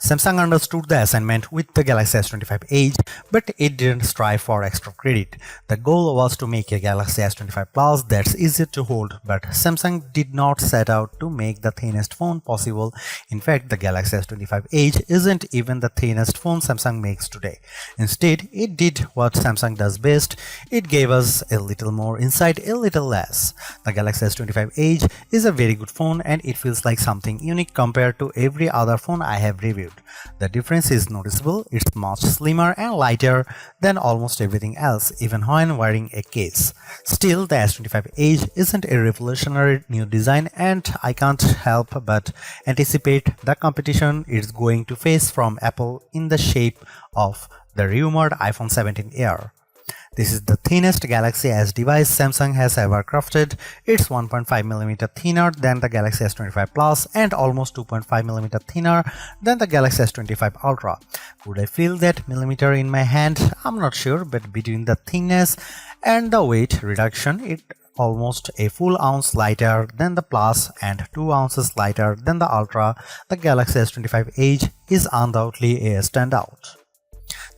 Samsung understood the assignment with the Galaxy S25 Edge, but it didn't strive for extra credit. The goal was to make a Galaxy S25 Plus that's easier to hold, but Samsung did not set out to make the thinnest phone possible. In fact, the Galaxy S25 Edge isn't even the thinnest phone Samsung makes today. Instead, it did what Samsung does best. It gave us a little more inside, a little less. The Galaxy S25 Edge is a very good phone and it feels like something unique compared to every other phone I have reviewed. The difference is noticeable. It's much slimmer and lighter than almost everything else, even when wearing a case. Still, the S25 Edge isn't a revolutionary new design, and I can't help but anticipate the competition it's going to face from Apple in the shape of the rumored iPhone 17 Air. This is the thinnest Galaxy S device Samsung has ever crafted. It's 1.5mm thinner than the Galaxy S25 Plus and almost 2.5mm thinner than the Galaxy S25 Ultra. Could I feel that millimeter in my hand? I'm not sure, but between the thinness and the weight reduction, it's almost a full ounce lighter than the Plus and 2 ounces lighter than the Ultra. The Galaxy S25 Edge is undoubtedly a standout.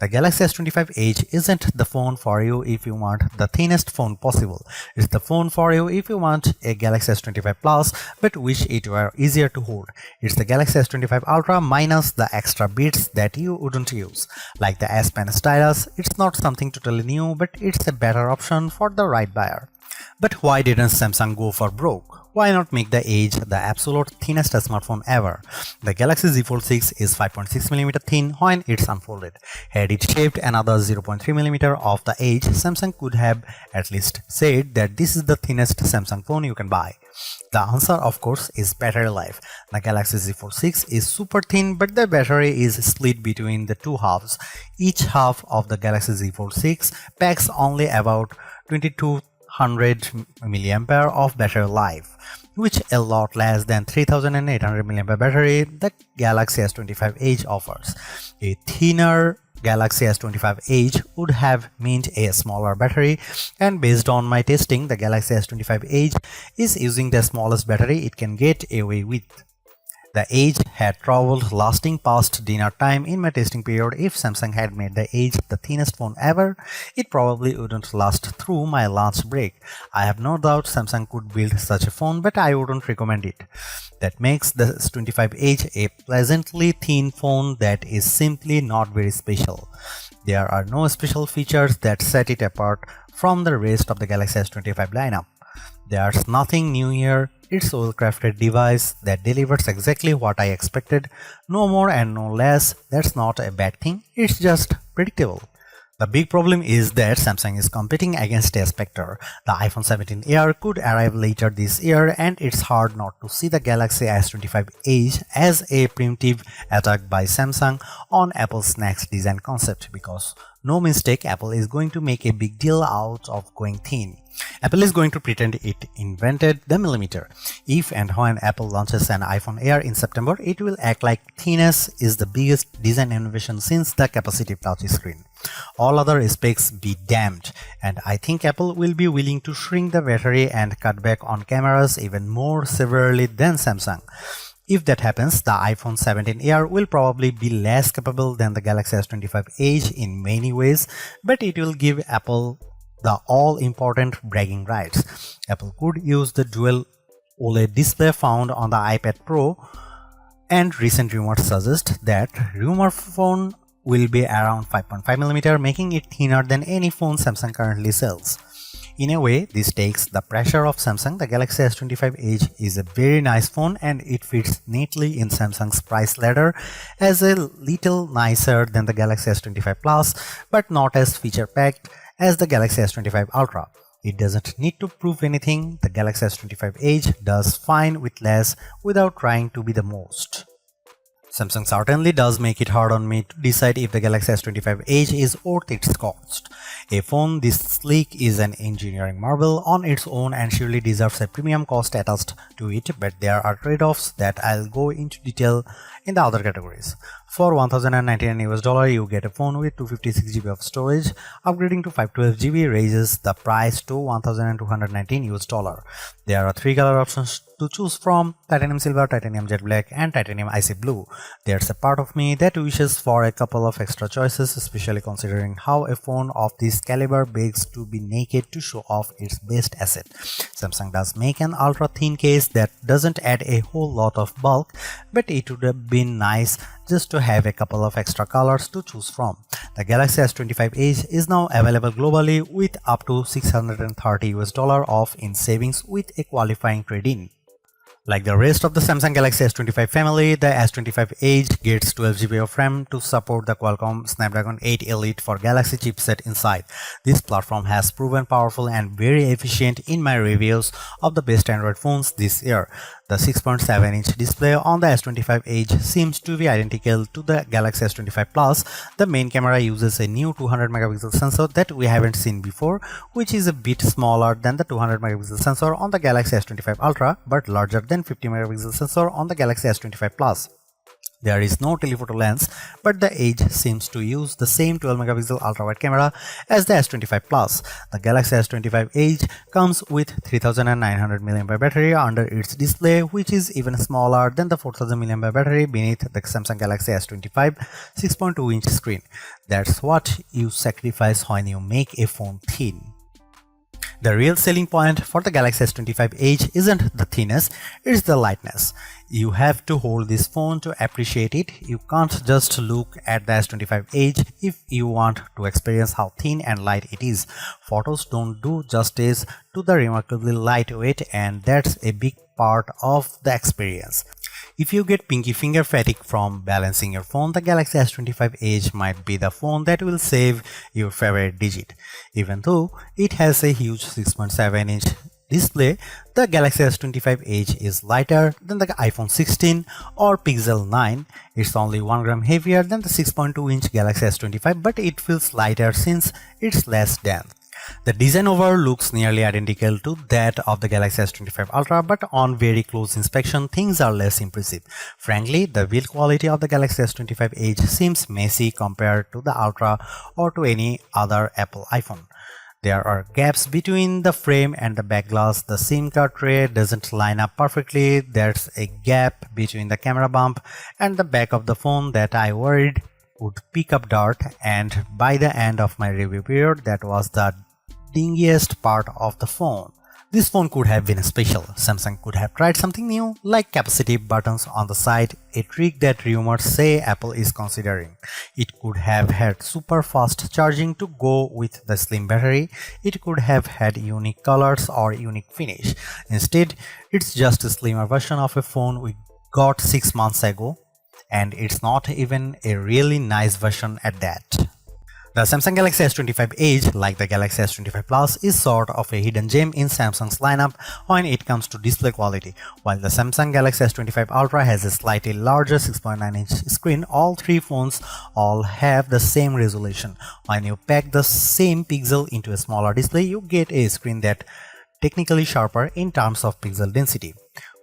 The Galaxy S25 Edge isn't the phone for you if you want the thinnest phone possible. It's the phone for you if you want a Galaxy S25 Plus but wish it were easier to hold. It's the Galaxy S25 Ultra minus the extra bits that you wouldn't use. Like the S Pen stylus, it's not something totally new, but it's a better option for the right buyer. But why didn't Samsung go for broke? Why not make the Edge the absolute thinnest smartphone ever? The Galaxy Z Fold 6 is 5.6mm thin when it's unfolded. Had it shaved another 0.3mm off the Edge, Samsung could have at least said that this is the thinnest Samsung phone you can buy. The answer, of course, is battery life. The Galaxy Z Fold 6 is super thin, but the battery is split between the two halves. Each half of the Galaxy Z Fold 6 packs only about 2200 mAh of battery life, which a lot less than 3800 mAh battery the Galaxy S25 Edge offers. A thinner Galaxy S25 Edge would have meant a smaller battery, and based on my testing, the Galaxy S25 Edge is using the smallest battery it can get away with. The Edge had trouble lasting past dinner time in my testing period. If Samsung had made the Edge the thinnest phone ever, it probably wouldn't last through my lunch break. I have no doubt Samsung could build such a phone, but I wouldn't recommend it. That makes the S25 Edge a pleasantly thin phone that is simply not very special. There are no special features that set it apart from the rest of the Galaxy S25 lineup. There's nothing new here. It's a well-crafted device that delivers exactly what I expected, no more and no less. That's not a bad thing, it's just predictable. The big problem is that Samsung is competing against a specter. The iPhone 17 Air could arrive later this year, and it's hard not to see the Galaxy S25 Edge as a preemptive attack by Samsung on Apple's next design concept, because no mistake, Apple is going to make a big deal out of going thin. Apple is going to pretend it invented the millimeter. If and when Apple launches an iPhone Air in September, it will act like thinness is the biggest design innovation since the capacitive touchscreen. All other specs be damned, and I think Apple will be willing to shrink the battery and cut back on cameras even more severely than Samsung. If that happens, the iPhone 17 Air will probably be less capable than the Galaxy S25 Edge in many ways, but it will give Apple the all-important bragging rights. Apple could use the dual OLED display found on the iPad Pro, and recent rumors suggest that rumored phone will be around 5.5mm, making it thinner than any phone Samsung currently sells. In a way, this takes the pressure off Samsung. The Galaxy S25 Edge is a very nice phone and it fits neatly in Samsung's price ladder as a little nicer than the Galaxy S25 Plus, but not as feature-packed as the Galaxy S25 Ultra. It doesn't need to prove anything. The Galaxy S25 Edge does fine with less without trying to be the most. Samsung certainly does make it hard on me to decide if the Galaxy S25 Edge is worth its cost. A phone this sleek is an engineering marvel on its own and surely deserves a premium cost attached to it, but there are trade-offs that I'll go into detail in the other categories. For $1,099 you get a phone with 256GB of storage. Upgrading to 512GB raises the price to $1,219. There are 3 color options to choose from: titanium silver, titanium jet black, and titanium icy blue. There's a part of me that wishes for a couple of extra choices, especially considering how a phone of this caliber begs to be naked to show off its best asset. Samsung does make an ultra thin case that doesn't add a whole lot of bulk, but it would have been nice just to have a couple of extra colors to choose from. The Galaxy S25 Edge is now available globally with up to $630 off in savings with a qualifying trade-in. Like the rest of the Samsung Galaxy S25 family, the S25 Edge gets 12GB of RAM to support the Qualcomm Snapdragon 8 Elite for Galaxy chipset inside. This platform has proven powerful and very efficient in my reviews of the best Android phones this year. The 6.7-inch display on the S25 Edge seems to be identical to the Galaxy S25 Plus. The main camera uses a new 200-megapixel sensor that we haven't seen before, which is a bit smaller than the 200-megapixel sensor on the Galaxy S25 Ultra, but larger than 50-megapixel sensor on the Galaxy S25 Plus. There is no telephoto lens, but the Edge seems to use the same 12-megapixel ultra-wide camera as the S25 Plus. The Galaxy S25 Edge comes with 3900 mAh battery under its display, which is even smaller than the 4000 mAh battery beneath the Samsung Galaxy S25 6.2-inch screen. That's what you sacrifice when you make a phone thin. The real selling point for the Galaxy S25 Edge isn't the thinness, it's the lightness. You have to hold this phone to appreciate it. You can't just look at the S25 Edge if you want to experience how thin and light it is. Photos don't do justice to the remarkably lightweight, and that's a big part of the experience. If you get pinky finger fatigue from balancing your phone, the Galaxy S25 Edge might be the phone that will save your favorite digit. Even though it has a huge 6.7-inch display, the Galaxy S25 Edge is lighter than the iPhone 16 or Pixel 9. It's only 1 gram heavier than the 6.2-inch Galaxy S25, but it feels lighter since it's less dense. The design overall looks nearly identical to that of the Galaxy S25 Ultra, but on very close inspection, things are less impressive. Frankly, the build quality of the Galaxy S25 Edge seems messy compared to the Ultra or to any other Apple iPhone. There are gaps between the frame and the back glass. The SIM card tray doesn't line up perfectly. There's a gap between the camera bump and the back of the phone that I worried would pick up dirt, and by the end of my review period, that was the dingiest part of the phone. This phone could have been special. Samsung could have tried something new, like capacitive buttons on the side, a trick that rumors say Apple is considering. It could have had super fast charging to go with the slim battery. It could have had unique colors or unique finish. Instead, it's just a slimmer version of a phone we got 6 months ago, and it's not even a really nice version at that. The Samsung Galaxy S25 Edge, like the Galaxy S25 Plus, is sort of a hidden gem in Samsung's lineup when it comes to display quality. While the Samsung Galaxy S25 Ultra has a slightly larger 6.9-inch screen, all three phones all have the same resolution. When you pack the same pixel into a smaller display, you get a screen that's technically sharper in terms of pixel density,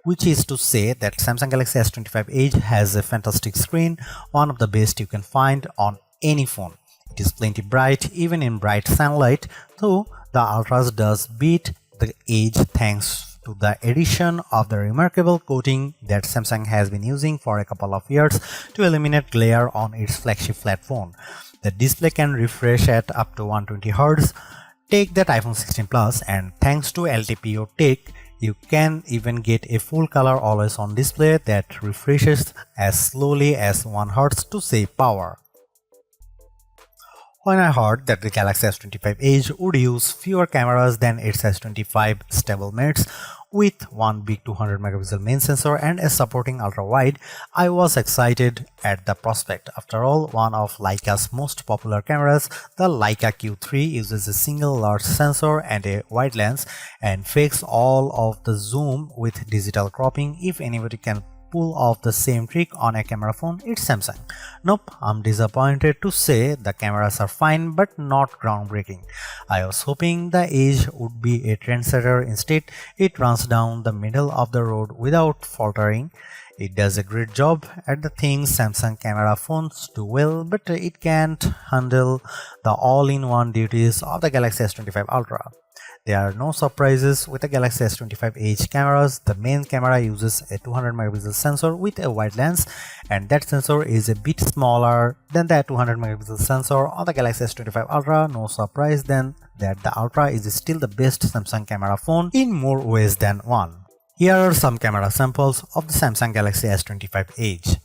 which is to say that Samsung Galaxy S25 Edge has a fantastic screen, one of the best you can find on any phone. It is plenty bright even in bright sunlight, though the Ultras does beat the Edge thanks to the addition of the remarkable coating that Samsung has been using for a couple of years to eliminate glare on its flagship flat phone. The display can refresh at up to 120Hz. Take that iPhone 16 Plus, and thanks to LTPO tech, you can even get a full color always on display that refreshes as slowly as 1 Hz to save power. When I heard that the Galaxy S25 Edge would use fewer cameras than its S25 stablemates with one big 200-megapixel main sensor and a supporting ultra-wide, I was excited at the prospect. After all, one of Leica's most popular cameras, the Leica Q3, uses a single large sensor and a wide lens and fakes all of the zoom with digital cropping. If anybody can pull off the same trick on a camera phone, it's Samsung. Nope, I'm disappointed to say the cameras are fine but not groundbreaking. I was hoping the Edge would be a trendsetter. Instead, it runs down the middle of the road without faltering. It does a great job at the things Samsung camera phones do well, but it can't handle the all-in-one duties of the Galaxy S25 Ultra. There are no surprises with the Galaxy S25 Edge cameras. The main camera uses a 200 megapixel sensor with a wide lens, and that sensor is a bit smaller than the 200 megapixel sensor on the Galaxy S25 Ultra. No surprise then that the Ultra is still the best Samsung camera phone in more ways than one. Here are some camera samples of the Samsung Galaxy S25 Edge.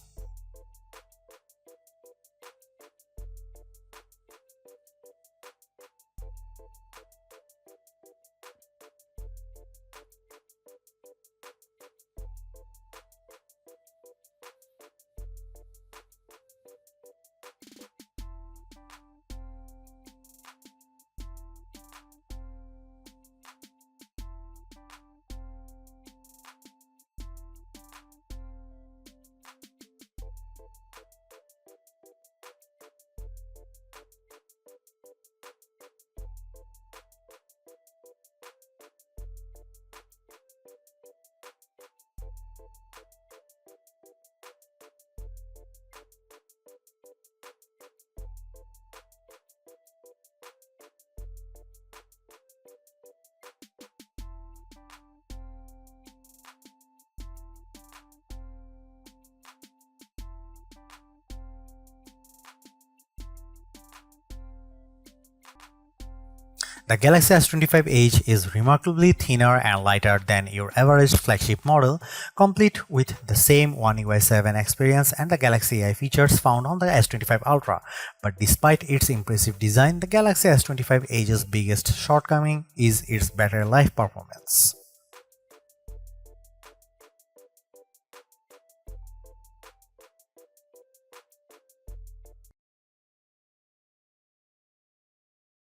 The Galaxy S25 Edge is remarkably thinner and lighter than your average flagship model, complete with the same One UI 7 experience and the Galaxy AI features found on the S25 Ultra. But despite its impressive design, the Galaxy S25 Edge's biggest shortcoming is its battery life performance.